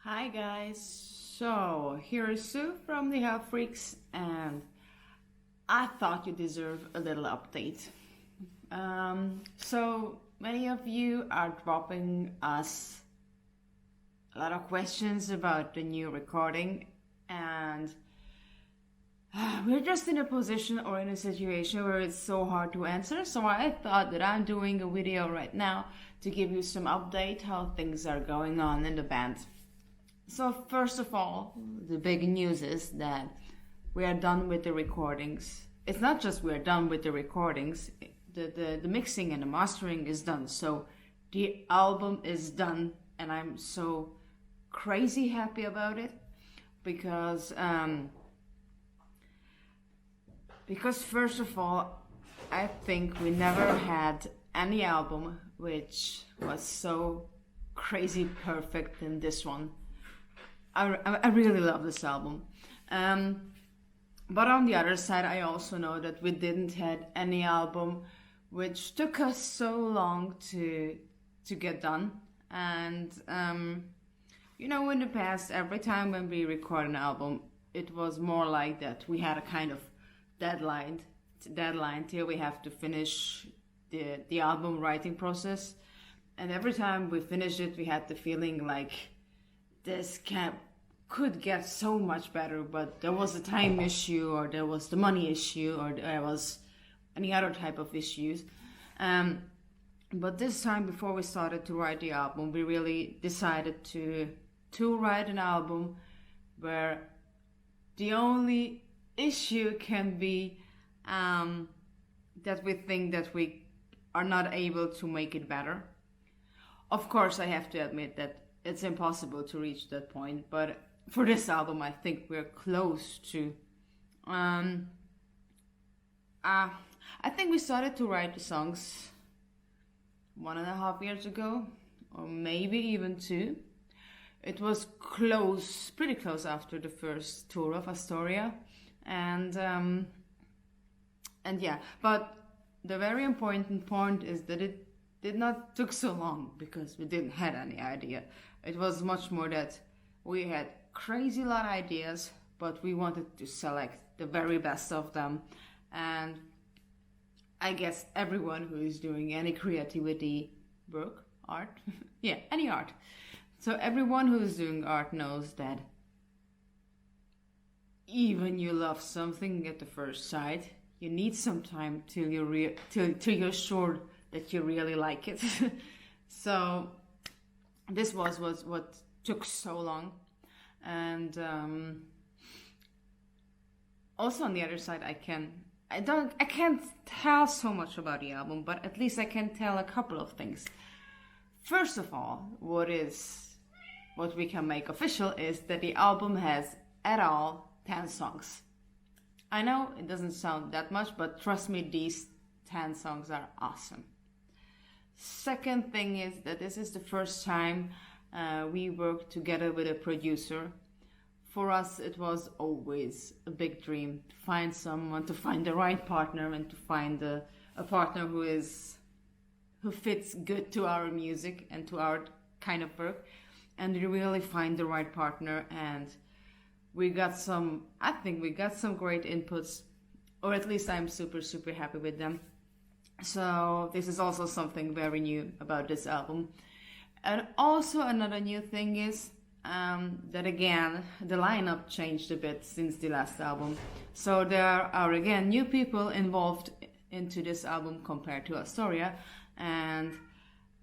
Hi guys, so here is Sue from the Hellfreaks, and I thought you deserve a little update. So many of you are dropping us a lot of questions about the new recording, and we're just in a position or in a situation where it's so hard to answer. So I thought that I'm doing a video right now to give you some update how things are going on in the band. So first of all, the big news is that we are done with the recordings. It's not just we're done with the recordings, the mixing and the mastering is done. So the album is done, and I'm so crazy happy about it because first of all, I think we never had any album which was so crazy perfect than this one. I really love this album. But on the other side, I also know that we didn't had any album which took us so long to get done. And, in the past, every time when we record an album, it was more like that. We had a kind of deadline till we have to finish the album writing process. And every time we finished it, we had the feeling like this could get so much better, but there was a time issue, or there was the money issue, or there was any other type of issues. But this time, before we started to write the album, we really decided to write an album where the only issue can be that we think that we are not able to make it better. Of course, I have to admit that it's impossible to reach that point, but for this album, I think we're close to. I think we started to write the songs 1.5 years ago, or maybe even 2. It was pretty close after the first tour of Astoria, and yeah. But the very important point is that it did not took so long because we didn't had any idea. It was much more that we had crazy lot of ideas, but we wanted to select the very best of them. And I guess everyone who is doing any creativity work, art, yeah, any art. So everyone who is doing art knows that even you love something at the first sight, you need some time till you're sure that you really like it. So this was what took so long. And also on the other side, I can't tell so much about the album, but at least I can tell a couple of things. First of all, what we can make official is that the album has at all 10 songs. I know it doesn't sound that much, but trust me, these 10 songs are awesome. Second thing is that this is the first time we worked together with a producer. For us, it was always a big dream to find the right partner, and to find a partner who fits good to our music and to our kind of work. And we really find the right partner, and I think we got some great inputs, or at least I'm super, super happy with them. So this is also something very new about this album. And also another new thing is that again, the lineup changed a bit since the last album. So there are again new people involved into this album compared to Astoria. And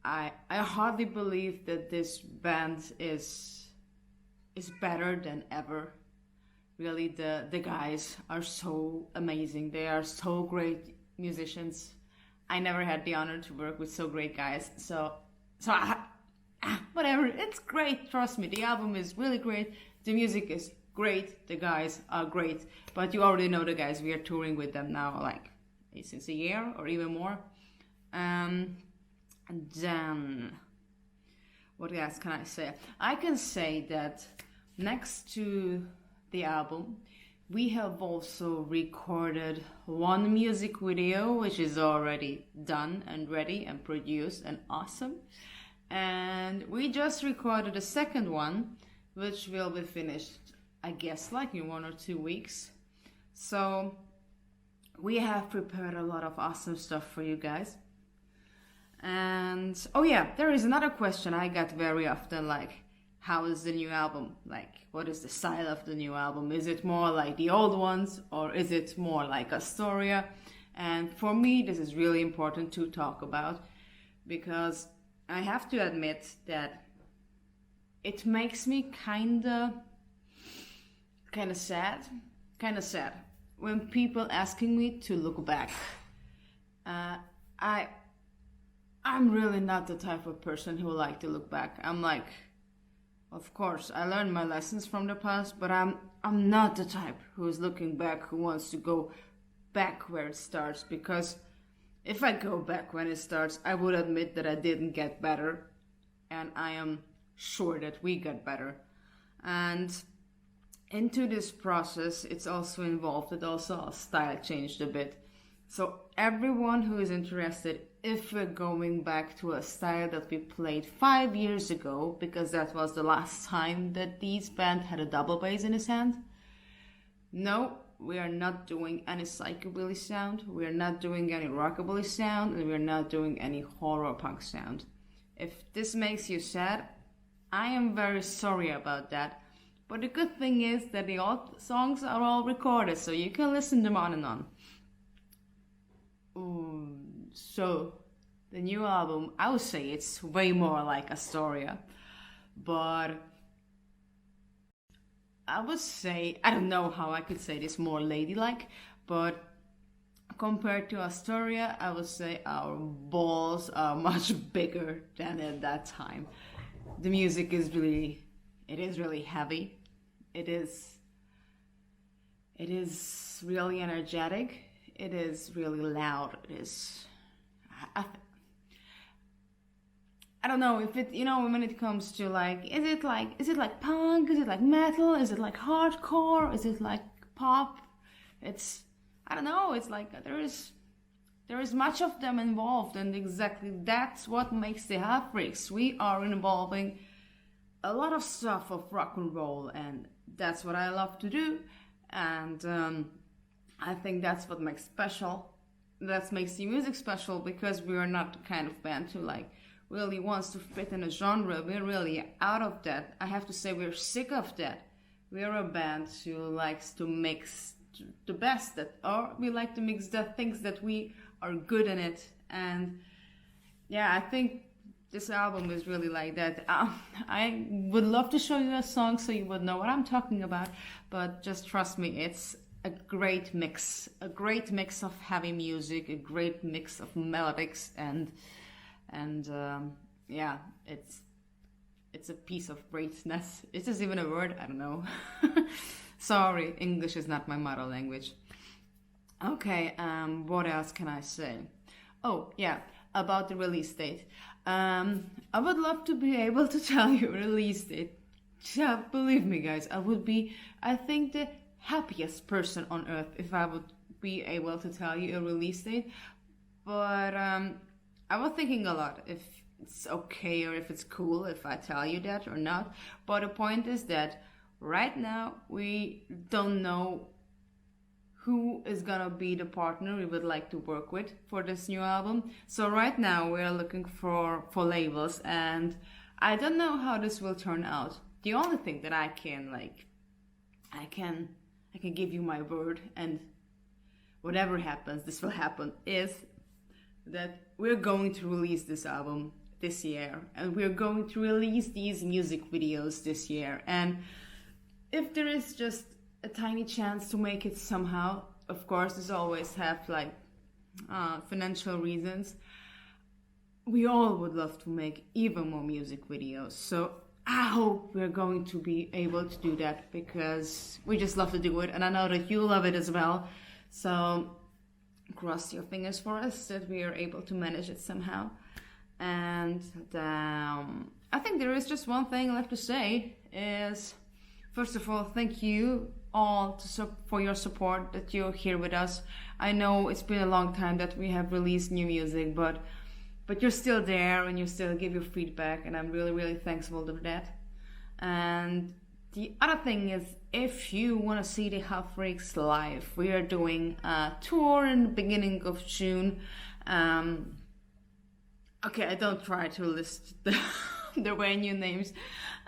I hardly believe that this band is better than ever. Really, the guys are so amazing. They are so great musicians. I never had the honor to work with so great guys. So whatever, it's great, trust me. The album is really great, the music is great, the guys are great. But you already know the guys, we are touring with them now like since a year or even more. And then, what else can I say? I can say that next to the album, we have also recorded one music video, which is already done and ready and produced and awesome. And we just recorded a second one, which will be finished, I guess, like in 1 or 2 weeks. So we have prepared a lot of awesome stuff for you guys. And oh yeah, there is another question I get very often, like, how is the new album? Like, what is the style of the new album? Is it more like the old ones, or is it more like Astoria? And for me, this is really important to talk about, because I have to admit that it makes me kind of sad when people asking me to look back. I'm really not the type of person who like to look back. I'm like, of course, I learned my lessons from the past, but I'm not the type who is looking back, who wants to go back where it starts, because if I go back when it starts, I would admit that I didn't get better, and I am sure that we got better. And into this process, it's also involved that also our style changed a bit. So everyone who is interested, if we're going back to a style that we played 5 years ago, because that was the last time that this band had a double bass in his hand, no, we are not doing any psychobilly sound, we are not doing any rockabilly sound, and we are not doing any horror punk sound. If this makes you sad, I am very sorry about that. But the good thing is that the old songs are all recorded, so you can listen them on and on. So, the new album, I would say it's way more like Astoria. But I would say, I don't know how I could say this more ladylike, but compared to Astoria, I would say our balls are much bigger than at that time. The music is really heavy. It is really energetic. It is really loud. It is, I don't know if it, when it comes to like, is it like punk? Is it like metal? Is it like hardcore? Is it like pop? It's, I don't know. It's like there is much of them involved, and exactly that's what makes the Hellfreaks. We are involving a lot of stuff of rock and roll, and that's what I love to do. And I think that's what makes the music special, because we are not the kind of band who like really wants to fit in a genre. We're really out of that. I have to say we're sick of that. We are a band who likes to mix the best or we like to mix the things that we are good in it. And yeah, I think this album is really like that. I would love to show you a song so you would know what I'm talking about, but just trust me, it's a great mix of heavy music, a great mix of melodics, and yeah, it's a piece of greatness. Is this even a word? I don't know. Sorry, English is not my mother language. Okay, what else can I say? Oh yeah, about the release date. I would love to be able to tell you a release date. Yeah, believe me guys, I would be, I think, the happiest person on earth if I would be able to tell you a release date. But I was thinking a lot if it's okay or if it's cool if I tell you that or not. But the point is that right now we don't know who is gonna be the partner we would like to work with for this new album. So right now we are looking for labels, and I don't know how this will turn out. The only thing that I can give you my word, and whatever happens, this will happen, is that we're going to release this album this year, and we're going to release these music videos this year. And if there is just a tiny chance to make it somehow, of course, there's always have like financial reasons. We all would love to make even more music videos. So I hope we're going to be able to do that, because we just love to do it, and I know that you love it as well. So cross your fingers for us that we are able to manage it somehow. And I think there is just one thing left to say is, first of all, thank you all for your support, that you're here with us. I know it's been a long time that we have released new music, but you're still there and you still give your feedback, and I'm really, really thankful for that. And The other thing is, if you want to see the Hellfreaks live, we are doing a tour in the beginning of June. Okay, I don't try to list the venue names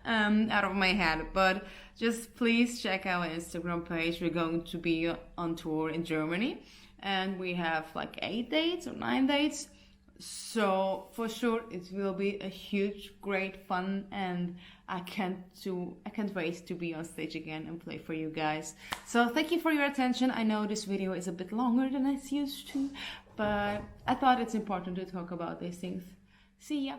out of my head, but just please check our Instagram page. We're going to be on tour in Germany, and we have like 8 dates or 9 dates. So for sure it will be a huge, great fun, and I can't wait to be on stage again and play for you guys. So thank you for your attention. I know this video is a bit longer than it's used to, but I thought it's important to talk about these things. See ya!